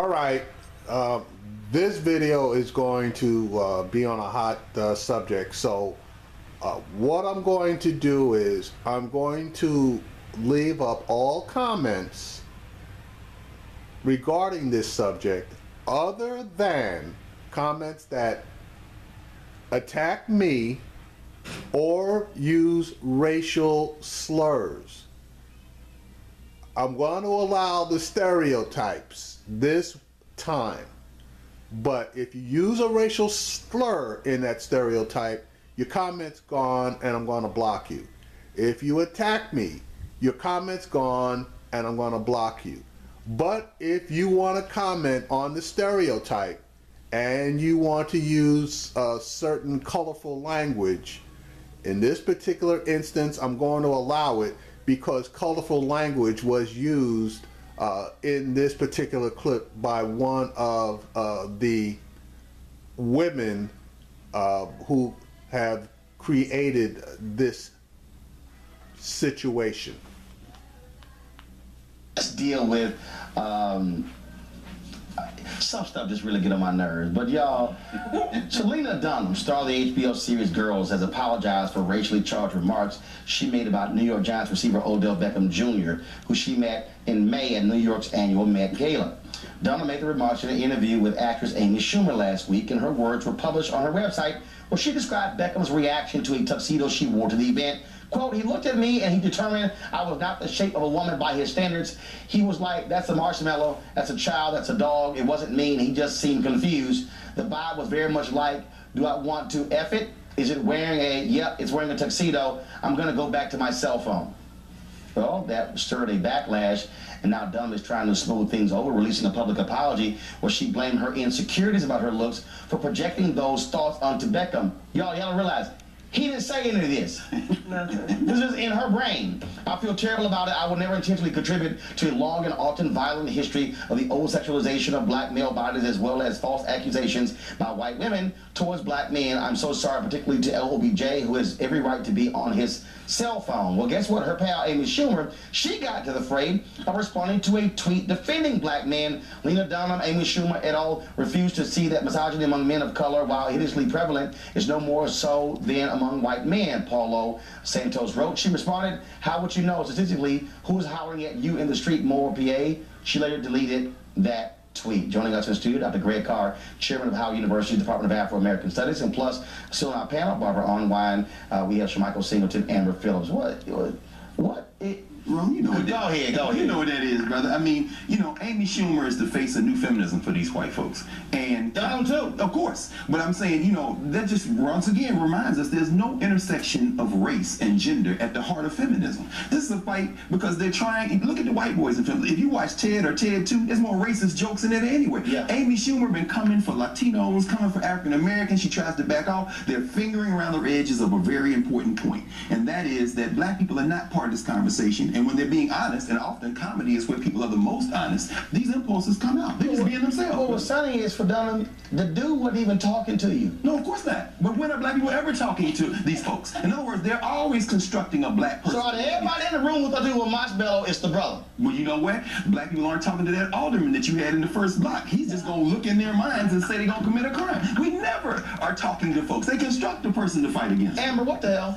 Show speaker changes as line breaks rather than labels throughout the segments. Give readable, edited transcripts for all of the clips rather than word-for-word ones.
All right. This video is going to be on a hot subject. So what I'm going to do is I'm going to leave up all comments regarding this subject other than comments that attack me or use racial slurs. I'm going to allow the stereotypes this time, but if you use a racial slur in that stereotype, your comment's gone and I'm going to block you. If you attack me, your comment's gone and I'm going to block you. But if you want to comment on the stereotype and you want to use a certain colorful language, in this particular instance, I'm going to allow it because colorful language was used in this particular clip by one of the women who have created this situation.
Let's deal with some stuff just really get on my nerves. But y'all, Lena Dunham, star of the HBO series Girls, has apologized for racially charged remarks she made about New York Giants receiver Odell Beckham Jr., who she met in May at New York's annual Met Gala. Dunham made the remarks in an interview with actress Amy Schumer last week, and her words were published on her website, where she described Beckham's reaction to a tuxedo she wore to the event. Quote, "He looked at me and he determined I was not the shape of a woman by his standards. He was like, that's a marshmallow, that's a child, that's a dog. It wasn't mean. He just seemed confused. The vibe was very much like, do I want to F it? Is it wearing a, yep, it's wearing a tuxedo. I'm going to go back to my cell phone." Well, that stirred a backlash, and now Dunham is trying to smooth things over, releasing a public apology where she blamed her insecurities about her looks for projecting those thoughts onto Beckham. Y'all don't realize, he didn't say any of this. Nothing. This is in her brain. I feel terrible about it. I will never intentionally contribute to a long and often violent history of the old sexualization of black male bodies, as well as false accusations by white women towards black men. I'm so sorry, particularly to LOBJ, who has every right to be on his cell phone. Well, guess what? Her pal Amy Schumer, she got to the fray by responding to a tweet defending black men. Lena Dunham, Amy Schumer et al. Refused to see that misogyny among men of color, while hideously prevalent, is no more so than among white men, Paulo Santos wrote. She responded, "How would you know statistically who's hollering at you in the street more, PA?" She later deleted that tweet. Joining us in the studio, Dr. Greg Carr, chairman of Howard University's Department of Afro-American Studies, and plus still on our panel, Barbara Onwine, we have Shamichael Singleton, Amber Phillips.
Ron, you know what
Go ahead.
You know what that is, brother. I mean, you know, Amy Schumer is the face of new feminism for these white folks. And
Dunham too.
Of course. But I'm saying, you know, that just once again reminds us there's no intersection of race and gender at the heart of feminism. This is a fight because they're trying, look at the white boys in feminism. If you watch Ted or Ted 2, there's more racist jokes in it anyway.
Yeah.
Amy Schumer been coming for Latinos, coming for African Americans. She tries to back off. They're fingering around the edges of a very important point. And that is that black people are not part of this conversation. And when they're being honest, and often comedy is where people are the most honest, these impulses come out. They're just being themselves.
Well, what's funny is for Dunham, the dude wasn't even talking to you.
No, of course not. But when are black people ever talking to these folks? In other words, they're always constructing a black person.
So out of everybody in the room who thought they were marshmallow, it's the brother.
Well, you know what? Black people aren't talking to that alderman that you had in the first block. He's just going to look in their minds and say they're going to commit a crime. We never are talking to folks. They construct a person to fight against.
Amber, what the hell?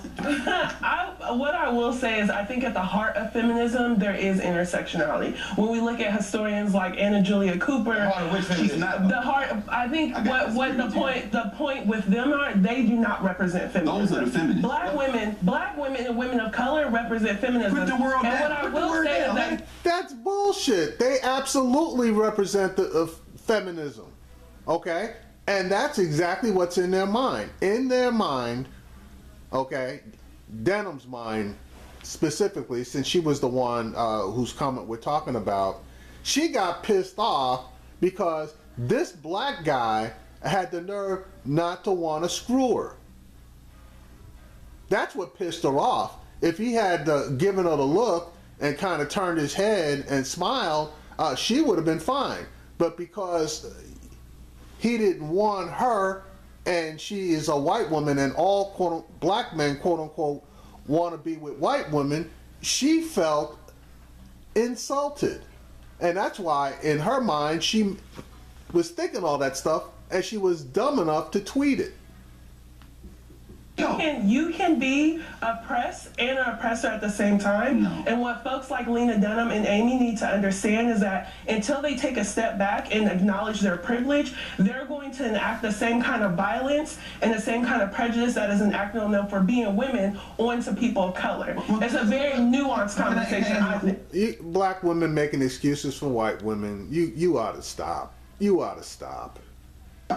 What I will say is I think at the heart of feminism, there is intersectionality. When we look at historians like Anna Julia Cooper, I think what the point with them are, they do not represent feminism.
Those are the feminists.
Black women and women of color represent feminism.
Put the world
and
down.
what I will say is that
That's bullshit. They absolutely represent the feminism. Okay? And that's exactly what's in their mind. In their mind, okay, Dunham's mind specifically, since she was the one whose comment we're talking about, she got pissed off because this black guy had the nerve not to want to screw her. That's what pissed her off. If he had given her the look and kind of turned his head and smiled, she would have been fine. But because he didn't want her, and she is a white woman, and all quote black men quote unquote want to be with white women, she felt insulted. And that's why, in her mind, she was thinking all that stuff, and she was dumb enough to tweet it.
You can be oppressed and an oppressor at the same time.
No.
And what folks like Lena Dunham and Amy need to understand is that until they take a step back and acknowledge their privilege, they're going to enact the same kind of violence and the same kind of prejudice that is enacted on them for being women onto people of color. It's a very nuanced conversation, I think.
Black women making excuses for white women, you ought to stop. You ought to stop.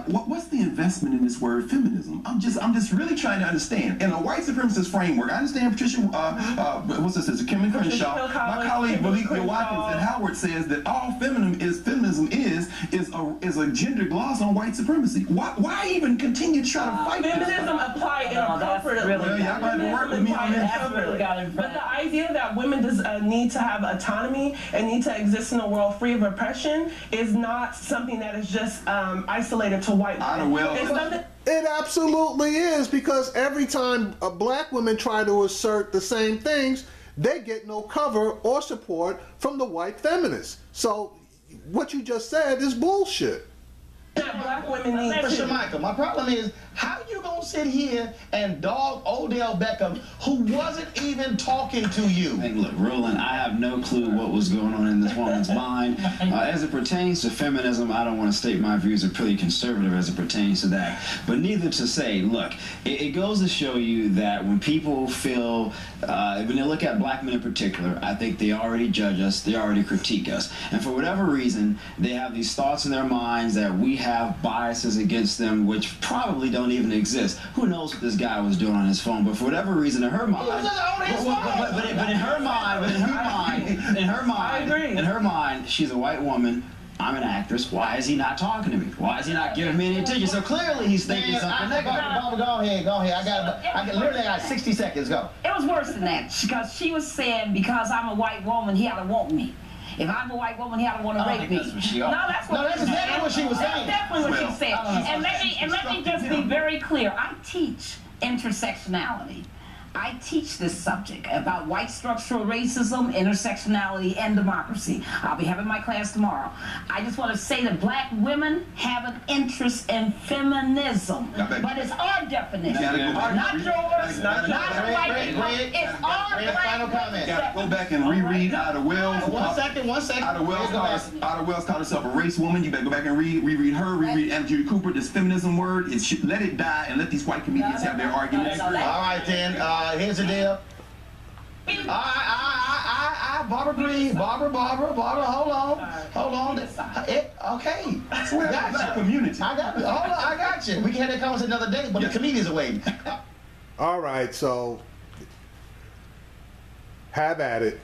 What's the investment in this word feminism? I'm just really trying to understand. In a white supremacist framework, I understand Patricia, what's this? Kimberly Crenshaw. My colleague Malikia Watkins at Howard says that all feminism is a gender gloss on white supremacy. Why even continue to try to fight
feminism apply inappropriately.
Well, y'all got to work with me on this.
But the idea that women need to have autonomy and need to exist in a world free of oppression is not something that is just isolated to white women.
It absolutely is, because every time black women try to assert the same things, they get no cover or support from the white feminists. So what you just said is bullshit.
Black women need
Mr. Michael, my problem is, how you gonna sit here and dog Odell Beckham, who wasn't even talking to you?
Hey, look, Roland, I have no clue what was going on in this woman's mind. As it pertains to feminism, I don't want to state my views are pretty conservative as it pertains to that. But neither to say, look, it goes to show you that when people feel, when they look at black men in particular, I think they already judge us, they already critique us. And for whatever reason, they have these thoughts in their minds that we have biases against them, which probably don't even exist. Who knows what this guy was doing on his phone? But for whatever reason, in her mind, but in her mind, she's a white woman. I'm an actress. Why is he not talking to me? Why is he not giving me any attention? So clearly he's thinking something negative.
Go ahead. I literally got 60 seconds. Go.
It was worse than that, because she was saying because I'm a white woman, he ought to want me. If I'm a white woman, he ought to want to rape me.
That's exactly what she was saying.
That's definitely what she said. And let me just be very clear. I teach intersectionality. I teach this subject about white structural racism, intersectionality, and democracy. I'll be having my class tomorrow. I just want to say that black women have an interest in feminism, but it's our definition, not yours, not the white people. It's our
final comment.
Go back and reread Ida Wells.
One second.
Ida Wells called herself a race woman. You better go back and reread her, reread Anna Judy Cooper. This feminism word, let it die and let these white comedians have their arguments.
All right, then. Here's the deal. Barbara Green, Barbara, hold on. Okay.
Gotcha. Community.
I got you. We can have that conversation another day, but the comedians are waiting.
All right, so have at it.